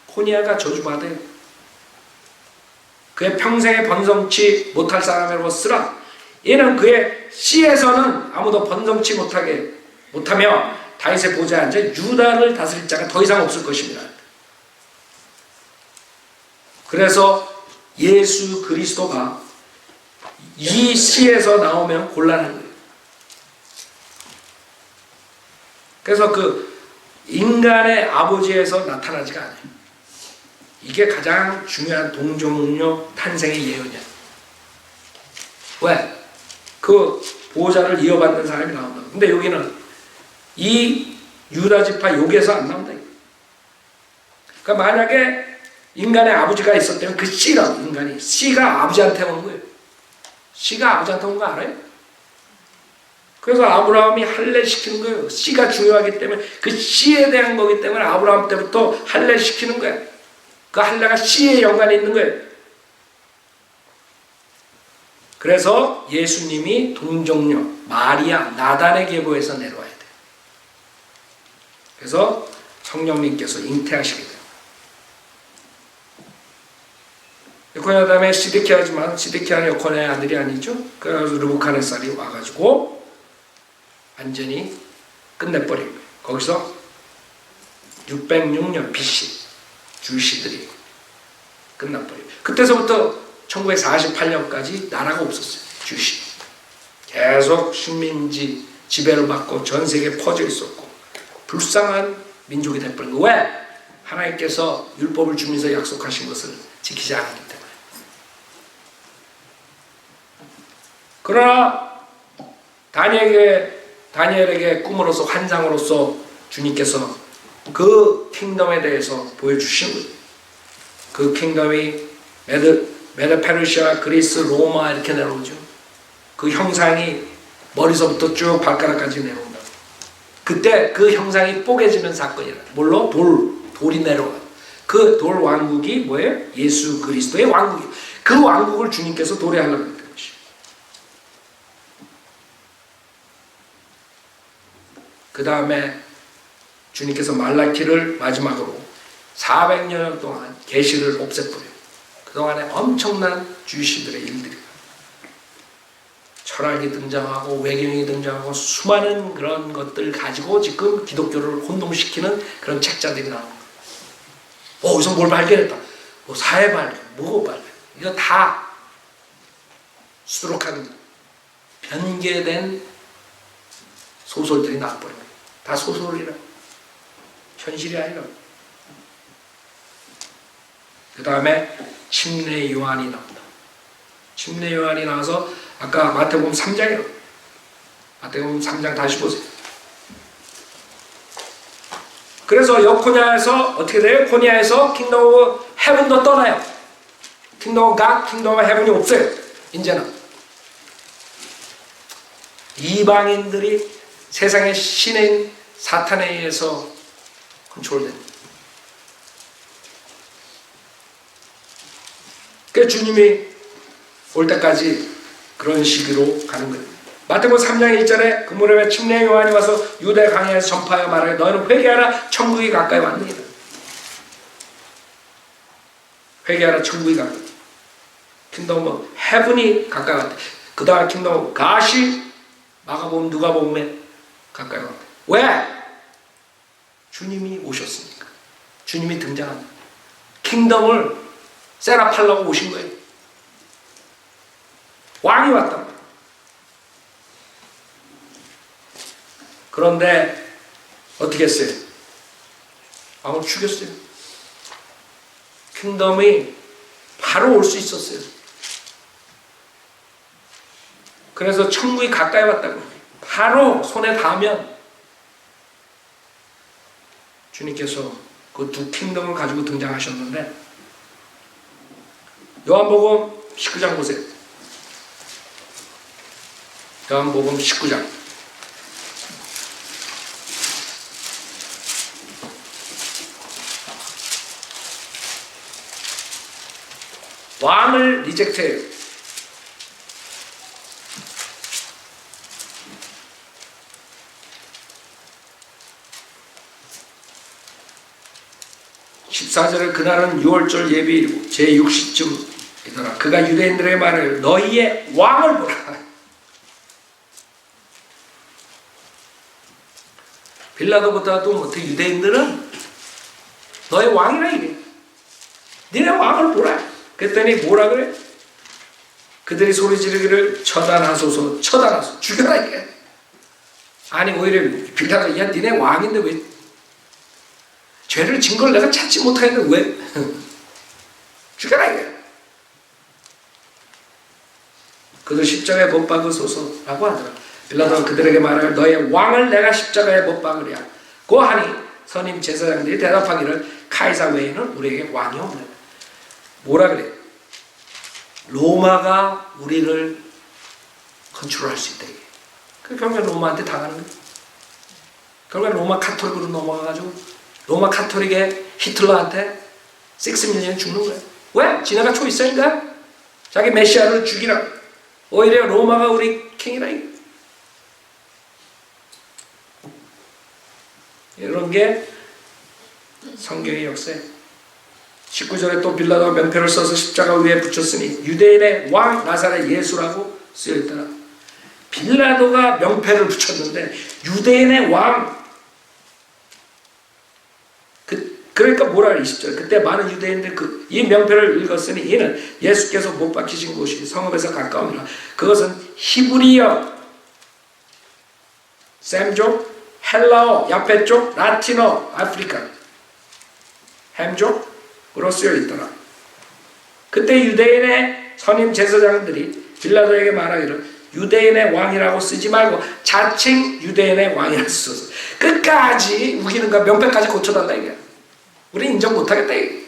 코니아가 저주받아요. 그의 평생에 번성치 못할 사람이라고 쓰라. 얘는 그의 씨에서는 아무도 번성치 못하며 다윗의 보좌에 앉아 유다를 다스릴 자가 더 이상 없을 것입니다. 그래서 예수 그리스도가 이 씨에서 나오면 곤란한 거예요. 그래서 그 인간의 아버지에서 나타나지가 않아요. 이게 가장 중요한 동정녀 탄생의 예언이야. 왜? 그 보호자를 이어받는 사람이 나온다. 근데 여기는 이 유다 지파 여기에서 안 나온다. 그러니까 만약에 인간의 아버지가 있었다면 그 씨라고 인간이 씨가 아버지한테 온 거예요. 씨가 아버지한테 온 거 알아요? 그래서 아브라함이 할례시키는 거예요. 씨가 중요하기 때문에 그 씨에 대한 거기 때문에 아브라함 때부터 할례시키는 거예요. 그 할례가 씨에 연관이 있는 거예요. 그래서 예수님이 동정녀 마리아 나단의 계보에서 내려와야 돼요. 그래서 성령님께서 잉태하시게 돼요. 여코니아 다음에 시드키야지만 시드키야는 여코니아의 아들이 아니죠. 그래서 르부갓네살이 와가지고 완전히 끝내버린 거예요. 거기서 606년 BC 주시들이 끝나버려요. 그때서부터 1948년까지 나라가 없었어요. 주시. 계속 식민지 지배를 받고 전 세계에 퍼져 있었고 불쌍한 민족이 돼버린 거예요. 왜? 하나님께서 율법을 주면서 약속하신 것을 지키지 않았기 때문에. 그러나 다니엘에게 꿈으로서 환상으로서 주님께서 그 킹덤에 대해서 보여주신 거예요. 그 킹덤이 메드 페르시아, 그리스, 로마 이렇게 내려오죠. 그 형상이 머리서부터 쭉 발가락까지 내려온다. 그때 그 형상이 뽀개지는 사건이라. 물론 돌이 내려와. 그 돌 왕국이 뭐예요? 예수 그리스도의 왕국이에요. 그 왕국을 주님께서 도래하려고 했던 것이에요. 그 다음에 주님께서 말라키를 마지막으로 400년 동안 계시를 없애버려요. 그동안에 엄청난 주시들의 일들이 철학이 등장하고 외경이 등장하고 수많은 그런 것들 가지고 지금 기독교를 혼동시키는 그런 책자들이 나오는 거예요. 어디서 뭘 발견했다. 뭐 사회 발견, 뭐 발견. 이거 다 수두룩한 변개된 소설들이 나와버린 거예요. 다 소설이라. 현실이 아니라. 그 다음에 침례 요한이 나온다. 침례 요한이 나와서 아까 마태복음 3장이요. 마태복음 3장 다시 보세요. 그래서 여코니아에서 어떻게 돼요? 코니아에서 킹덤 오브 헤븐도 떠나요. 킹덤 오브 갓, 킹덤 오브 헤븐이 없어요. 이제는 이방인들이 세상의 신인 사탄에 의해서 컨트롤됩니다. 그 주님이 올 때까지 그런 시기로 가는 거예요. 마태복음 3장 1절에 그 무렵에 침례 요한이 와서 유대 강야에서 전파하여 말하여 너희는 회개하라 천국이 가까이 왔느니라. 회개하라 천국이 가까이. 킹덤 오브 헤븐이 가까이 왔다. 그 다음 킹덤 오브 갓이 마가복음 누가복음에 가까이 왔다. 왜? 주님이 오셨으니까. 주님이 등장합니다. 킹덤을 셋업하려고 오신 거예요. 왕이 왔단 말이에요. 그런데 어떻게 했어요? 왕을 죽였어요. 킹덤이 바로 올 수 있었어요. 그래서 천국이 가까이 왔다고. 바로 손에 닿으면 주님께서 그 두 킹덤을 가지고 등장하셨는데, 요한복음 19장 보세요. 요한복음 19장. 왕을 리젝트해요. (14절에) 그날은 6월절 예비일이고 제6시쯤이더라. 그가 유대인들에게 말하여 너희의 왕을 보라. 빌라도보다도 못해 유대인들은 너의 왕이라 이래. 너네 왕을 보라. 그랬더니 뭐라 그래? 그들이 소리 지르기를 처단하소서, 처단하소서, 죽여라 이게. 아니 오히려 빌라도 야 니네 왕인데 왜 죄를 진 걸 내가 찾지 못하겠는데 왜 죽여라 이게. 그들 십자가에 못 박으소서라고 하더라. 빌라도가 그들에게 말하여 너의 왕을 내가 십자가에 못 박으랴 고하니 선임 제사장들이 대답하기를 카이사 외에는 우리에게 왕이 없네. 뭐라 그래? 로마가 우리를 컨트롤할 수 있다 이게. 그 결국엔 로마한테 당하는 거야. 결국엔 로마 카톨릭으로 넘어가가지고 로마 카톨릭의 히틀러한테 6밀리언 죽는 거야. 왜? 지네가 초이스니까 자기 메시아를 죽이라. 오히려 로마가 우리 킹이라 이게. 이런 게 성경의 역사예요. 19절에 또 빌라도가 명패를 써서 십자가 위에 붙였으니 유대인의 왕 나사렛 예수라고 쓰여있더라. 빌라도가 명패를 붙였는데 유대인의 왕. 그러니까 뭐라 그래 20절. 그때 많은 유대인들 이 명패를 읽었으니 이는 예수께서 못 박히신 곳이 성읍에서 가까우니라. 그것은 히브리어, 셈족, 헬라어, 야페족, 라틴어, 아프리카, 햄족으로 쓰여 있더라. 그때 유대인의 선임 제사장들이 빌라도에게 말하기를 유대인의 왕이라고 쓰지 말고 자칭 유대인의 왕이라고 써서 끝까지 우기는 거야. 명패까지 고쳐달라 이게. 우리 인정 못하겠다 이게.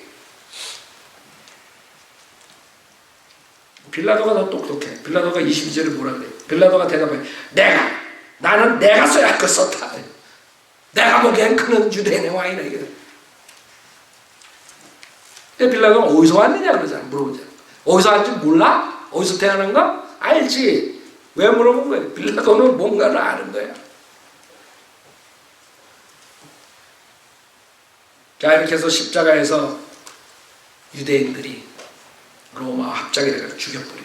빌라도가 더 똑똑해. 빌라도가 22절에 뭐라 그래? 빌라도가 대답해. 나는 내가 써야 할 걸 썼다. 내가 보기엔 그는 유대인의 왕이라 이게. 빌라도가 어디서 왔느냐 그러잖아. 물어보잖아. 어디서 왔는지 몰라? 어디서 태어난 거? 알지. 왜 물어본 거야? 빌라도는 뭔가를 아는 거야. 자, 이렇게 해서 십자가에서 유대인들이 로마와 합작이 돼서 죽여버려요.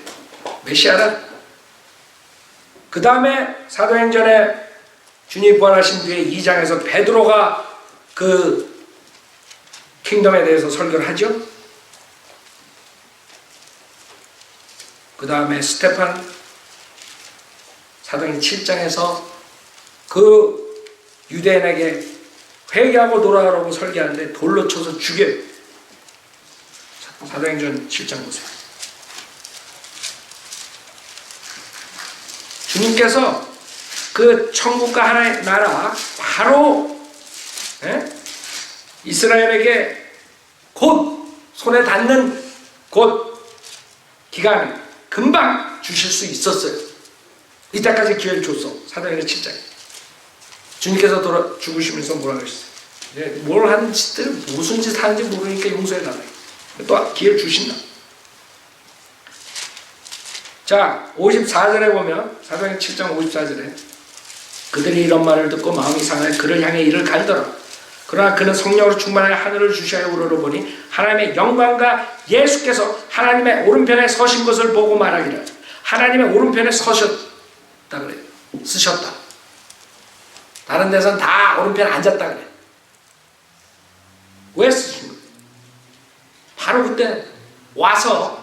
메시아라. 그 다음에 사도행전에 주님 부활하신 뒤에 2장에서 베드로가 그 킹덤에 대해서 설교를 하죠. 그 다음에 스테판 사도행전 7장에서 그 유대인에게 회개하고 돌아가라고 설교하는데 돌로 쳐서 죽여요. 사도행전 7장 보세요. 주님께서 그 천국과 하나의 나라 바로 이스라엘에게 곧 손에 닿는 곧 기간 금방 주실 수 있었어요. 이때까지 기회를 줬어. 사도행전 7장에. 주님께서 죽으시면서 뭐라 그랬어요? 뭘 하는지, 무슨 짓 하는지 모르니까 용서해달라. 또 기회를 주신다. 자, 54절에 보면 사도행 7장 54절에 그들이 이런 말을 듣고 마음이 상하여 그를 향해 이를 갈더라. 그러나 그는 성령으로 충만하여 하늘을 주시하여 우러러보니 하나님의 영광과 예수께서 하나님의 오른편에 서신 것을 보고 말하기를 하나님의 오른편에 서셨다 그래요. 쓰셨다. 다른 데서는 다 오른편에 앉았다 그래요. 왜 쓰신 거예요? 바로 그때 와서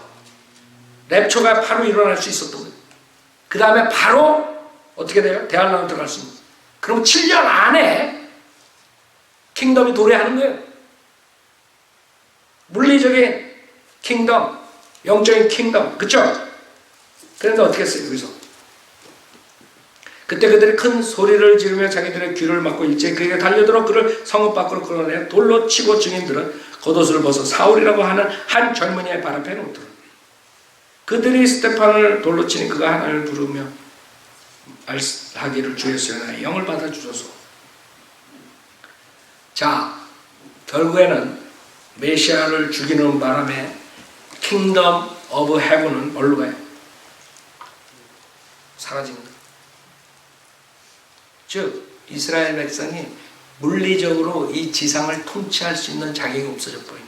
랩처가 바로 일어날 수 있었던 거예요. 그 다음에 바로 어떻게 돼요? 대환란으로 들어갈 수 있는 거예요. 그럼 7년 안에 킹덤이 도래하는 거예요. 물리적인 킹덤, 영적인 킹덤, 그쵸? 그런데 어떻게 했어요? 여기서 그때 그들이 큰 소리를 지르며 자기들의 귀를 막고 일제히 그에게 달려들어 그를 성읍 밖으로 끌어내 돌로 치고 증인들은 겉옷을 벗어 사울이라고 하는 한 젊은이의 발 앞에 놓더라. 그들이 스테판을 돌로 치니 그가 하나님을 부르며 말하기를 주 예수여 나의 영을 받아주소서. 자, 결국에는 메시아를 죽이는 바람에 킹덤 오브 헤븐은 뭘로 가요? 사라집니다. 즉 이스라엘 백성이 물리적으로 이 지상을 통치할 수 있는 자격이 없어져 버립니다.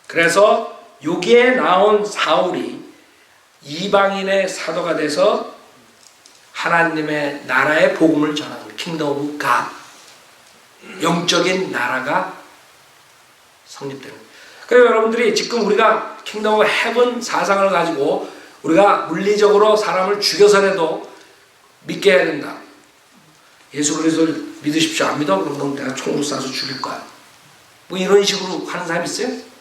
그래서 여기에 나온 사울이 이방인의 사도가 돼서 하나님의 나라의 복음을 전하는 킹덤 오브 갓, 영적인 나라가 성립되는 거예요. 그래서 여러분들이 지금 우리가 킹덤 오브 헤븐 사상을 가지고 우리가 물리적으로 사람을 죽여서라도 믿게 해야 된다. 예수 그리스도를 믿으십시오. 안 믿어? 그럼 내가 총으로 쏴서 죽일 거야. 뭐 이런 식으로 하는 사람 있어요?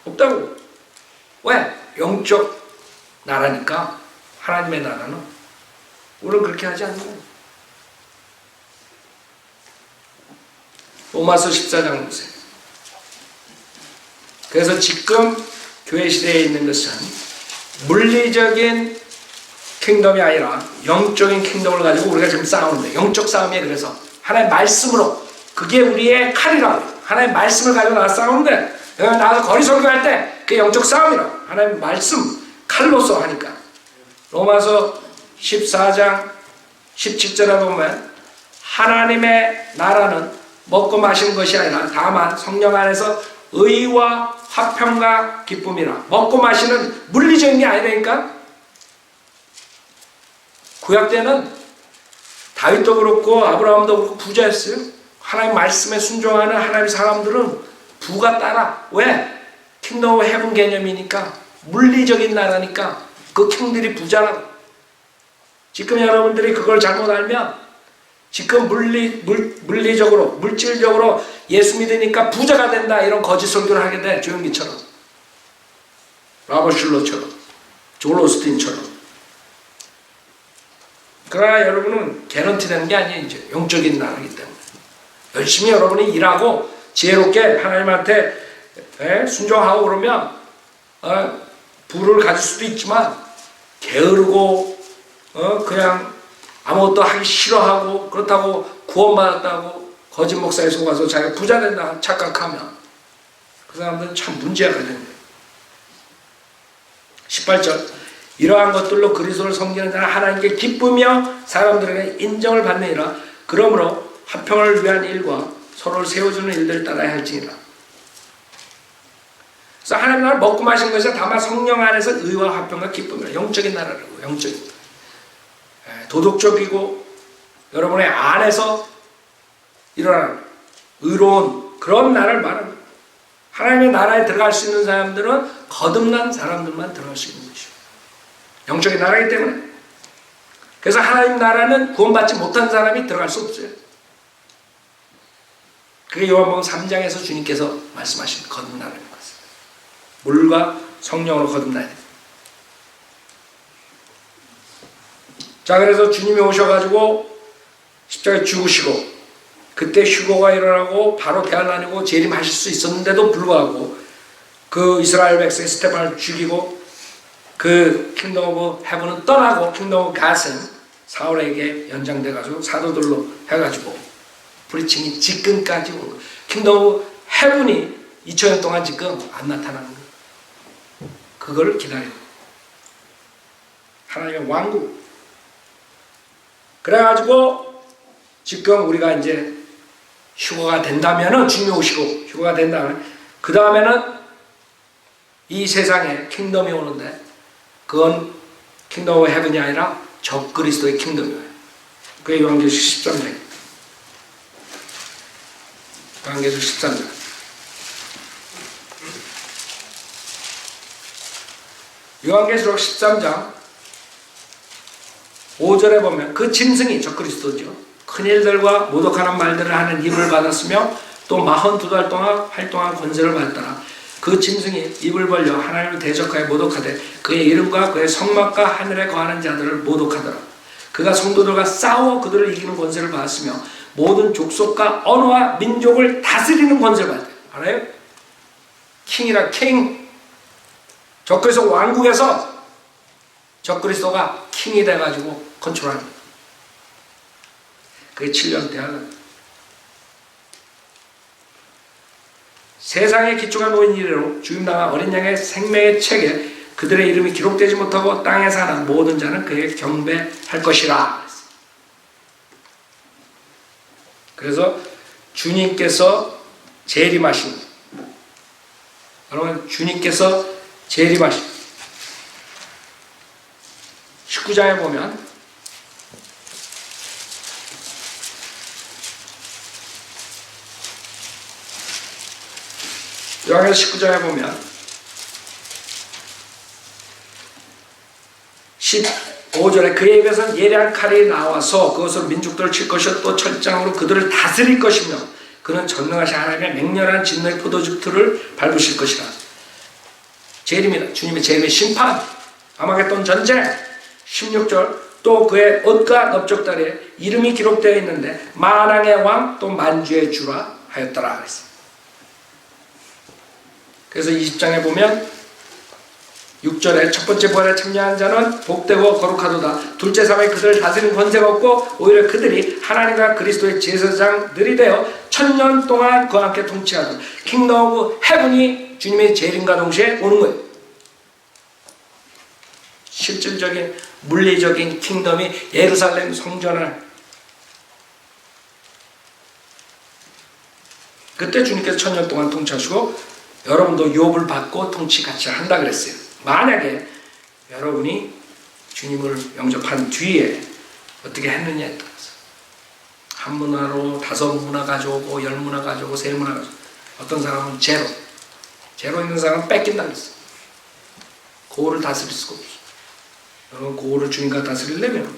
없다고. 왜? 영적 나라니까. 하나님의 나라는 우리는 그렇게 하지 않는 거예요. 로마서 14장 보세요. 그래서 지금 교회 시대에 있는 것은 물리적인 킹덤이 아니라 영적인 킹덤을 가지고 우리가 지금 싸우는 거예요. 영적 싸움이에요. 그래서 하나님의 말씀으로, 그게 우리의 칼이라. 하나님의 말씀을 가지고 나가 싸우는데, 나가서 거리 설교할 때 그게 영적 싸움이라. 하나님의 말씀 칼로서 하니까. 로마서 14장 17절에 보면 하나님의 나라는 먹고 마시는 것이 아니라 다만 성령 안에서 의와 화평과 기쁨이라. 먹고 마시는 물리적인 게 아니라니까. 구약 때는 다윗도 그렇고 아브라함도 그렇고 부자였어요. 하나님 말씀에 순종하는 하나님 사람들은 부가 따라. 왜? 킹덤 오브 헤븐 개념이니까. 물리적인 나라니까. 그 킹들이 부자라고. 지금 여러분들이 그걸 잘못 알면 지금 물리적으로, 물질적으로 예수 믿으니까 부자가 된다, 이런 거짓 설교를 하게 돼. 조용기처럼, 라버트 슐러처럼, 졸 오스틴처럼. 그러나 여러분은 개런티 되는 게 아니에요. 이제 영적인 나라이기 때문에 열심히 여러분이 일하고 지혜롭게 하나님한테 순종하고 그러면 부를 가질 수도 있지만, 게으르고 그냥 아무것도 하기 싫어하고 그렇다고 구원받았다고 거짓 목사에 속아서 자기가 부자 된다 착각하면 그 사람들은 참 문제가 되는 거예요. 18절 이러한 것들로 그리스도를 섬기는 자는 하나님께 기쁘며 사람들에게 인정을 받느니라. 그러므로 화평을 위한 일과 서로를 세워주는 일들을 따라야 할지니라. 그래서 하나님 나라를 먹고 마시는 것이 다만 성령 안에서 의와 화평과 기쁨이라. 영적인 나라라고. 영적인, 도덕적이고 여러분의 안에서 일어나는 의로운 그런 나라를 말합니다. 하나님의 나라에 들어갈 수 있는 사람들은 거듭난 사람들만 들어갈 수 있는 것이죠. 영적인 나라이기 때문에. 그래서 하나님 나라는 구원받지 못한 사람이 들어갈 수 없어요. 그게 요한복음 3장에서 주님께서 말씀하신 거듭나는 것입니다. 물과 성령으로 거듭나야 돼요. 자, 그래서 주님이 오셔가지고 십자가에 죽으시고 그때 휴거가 일어나고 바로 대환란이고 재림하실 수 있었는데도 불구하고 그 이스라엘 백성 스테반을 죽이고 그 킹덤 오브 헤븐은 떠나고 킹덤 오브 갓은 사울에게 연장돼가지고 사도들로 해가지고 프리칭이 지금까지 온 거예요. 킹덤 오브 헤븐이 2000년 동안 지금 안 나타나는 거예요. 그걸 기다리는 하나님의 왕국. 그래가지고 지금 우리가 이제 휴거가 된다면은, 주님이 오시고 휴거가 된다면, 그 다음에는 이 세상에 킹덤이 오는데, 그건 킹덤 오브 헤븐이 아니라 적그리스도의 킹덤이에요. 그게 요한계시록 13장. 요한계시록 13장. 요한계시록 13장 5절에 보면 그 짐승이 적그리스도죠. 큰일들과 모독하는 말들을 하는 입을 받았으며 또 42달 동안 활동한 권세를 받았더라. 그 짐승이 입을 벌려 하나님을 대적하여 모독하되 그의 이름과 그의 성막과 하늘에 거하는 자들을 모독하더라. 그가 성도들과 싸워 그들을 이기는 권세를 받았으며 모든 족속과 언어와 민족을 다스리는 권세를 받았다. 알아요? 킹이라 킹. 적그리스도 왕국에서 적그리스도가 킹이 돼가지고 컨트롤합니다. 그게 7년 대학은. 세상의 기초가 놓인 이래로 죽임당한 어린 양의 생명의 책에 그들의 이름이 기록되지 못하고 땅에 사는 모든 자는 그에게 경배할 것이라. 그래서 주님께서 재림하신, 여러분 주님께서 재림하신 19장에 보면 요한계시록 19장에 보면 15절에 그의 입에서 예리한 칼이 나와서 그것으로 민족들을 칠 것이요 또 철장으로 그들을 다스릴 것이며 그는 전능하신 하나님의 맹렬한 진노의 포도즙틀을 밟으실 것이라. 재림이다. 주님의 재림의 심판, 아마겟돈 전쟁. 16절 또 그의 옷과 넓적다리에 이름이 기록되어 있는데 만왕의 왕 또 만주의 주라 하였더라 그랬어요. 그래서 20장에 보면 6절에 첫 번째 부활에 참여한 자는 복되고 거룩하도다. 둘째 사람이 그들을 다스리는 권세가 없고 오히려 그들이 하나님과 그리스도의 제사장들이 되어 1000년 동안 그와 함께 통치하던 킹덤 오브 헤븐이 주님의 재림과 동시에 오는 거예요. 실질적인 물리적인 킹덤이 예루살렘 성전을, 그때 주님께서 1000년 동안 통치하시고 여러분도 욥을 받고 통치 같이 한다 그랬어요. 만약에 여러분이 주님을 영접한 뒤에 어떻게 했느냐에 따라서 한 문화로 5문화 가져오고 10문화 가져오고 3문화 가져오고, 어떤 사람은 제로 있는 사람은 뺏긴다 그랬어요. 고을을 다스릴 수가 없어요. 여러분 고을을 주님과 다스리려면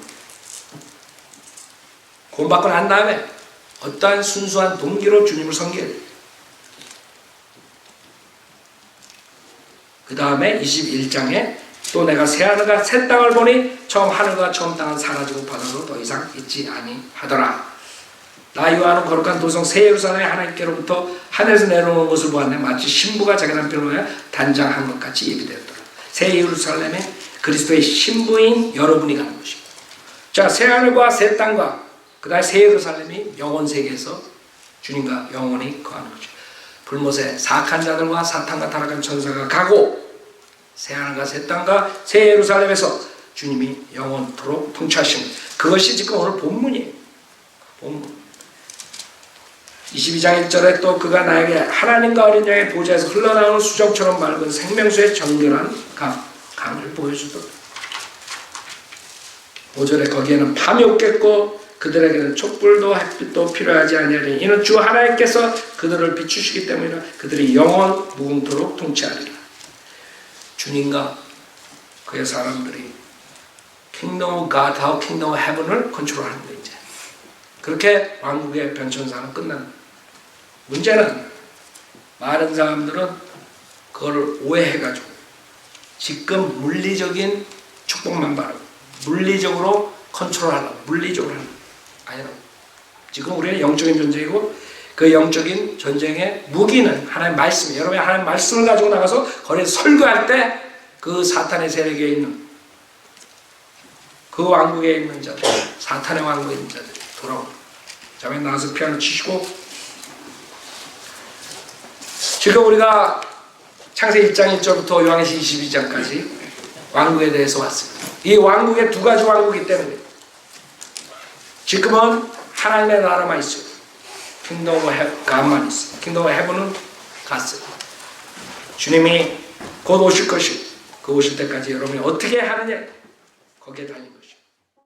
구원받고 난 다음에 어떠한 순수한 동기로 주님을 섬겨야 돼요. 그 다음에 21장에 또 내가 새하늘과 새 땅을 보니 처음 하늘과 처음 땅은 사라지고 바다도 더 이상 있지 아니하더라. 나 요한은 거룩한 도성 새 예루살렘의 하나님께로부터 하늘에서 내려오는 것을 보았네. 마치 신부가 자기 남편을 위하여 단장한 것 같이 예비되었더라. 새 예루살렘에 그리스도의 신부인 여러분이 가는 것이고, 자, 새 하늘과 새 땅과 그 다음에 새 예루살렘이 영원 세계에서 주님과 영원히 거하는 거죠. 불못에 사악한 자들과 사탄과 타락한 천사가 가고 새 하늘과 새 땅과 새 예루살렘에서 주님이 영원토록 통치하시는, 그것이 지금 오늘 본문이에요. 본문 22장 1절에 또 그가 나에게 하나님과 어린 양의 보좌에서 흘러나오는 수정처럼 맑은 생명수의 정결한 강을 보여주더라. 5절에 거기에는 밤이 없겠고 그들에게는 촛불도 햇빛도 필요하지 아니하리니 이는 주 하나님께서 그들을 비추시기 때문이라. 그들이 영원 무궁토록 통치하리라. 주님과 그의 사람들이 킹덤 오브 갓하고 킹덤 오브 헤븐을 컨트롤하는 거예요. 이제 그렇게 왕국의 변천사는 끝납니다. 문제는 많은 사람들은 그걸 오해해가지고 지금 물리적인 축복만 바라고 물리적으로 컨트롤하려고, 물리적으로 하려고. 아니라고. 지금 우리는 영적인 전쟁이고 그 영적인 전쟁의 무기는 하나님의 말씀이에요. 여러분이 하나님의 말씀을 가지고 나가서 거기서 설교할 때 그 사탄의 세력에 있는 그 왕국에 있는 자들, 사탄의 왕국에 있는 자들이 돌아옵니다. 자매 나와서 피아노 치시고, 지금 우리가 창세기 1장 1절부터 요한계시록 22장까지 왕국에 대해서 왔습니다. 이 왕국에 두 가지 왕국이 있다는 거예요. 지금은 하나님의 나라만 있어요. 킹덤 오브 갓만 있어요. 킹덤 오브 헤븐은 갔어요. 주님이 곧 오실 것이고 그 오실 때까지 여러분이 어떻게 하느냐 거기에 달린 것이죠.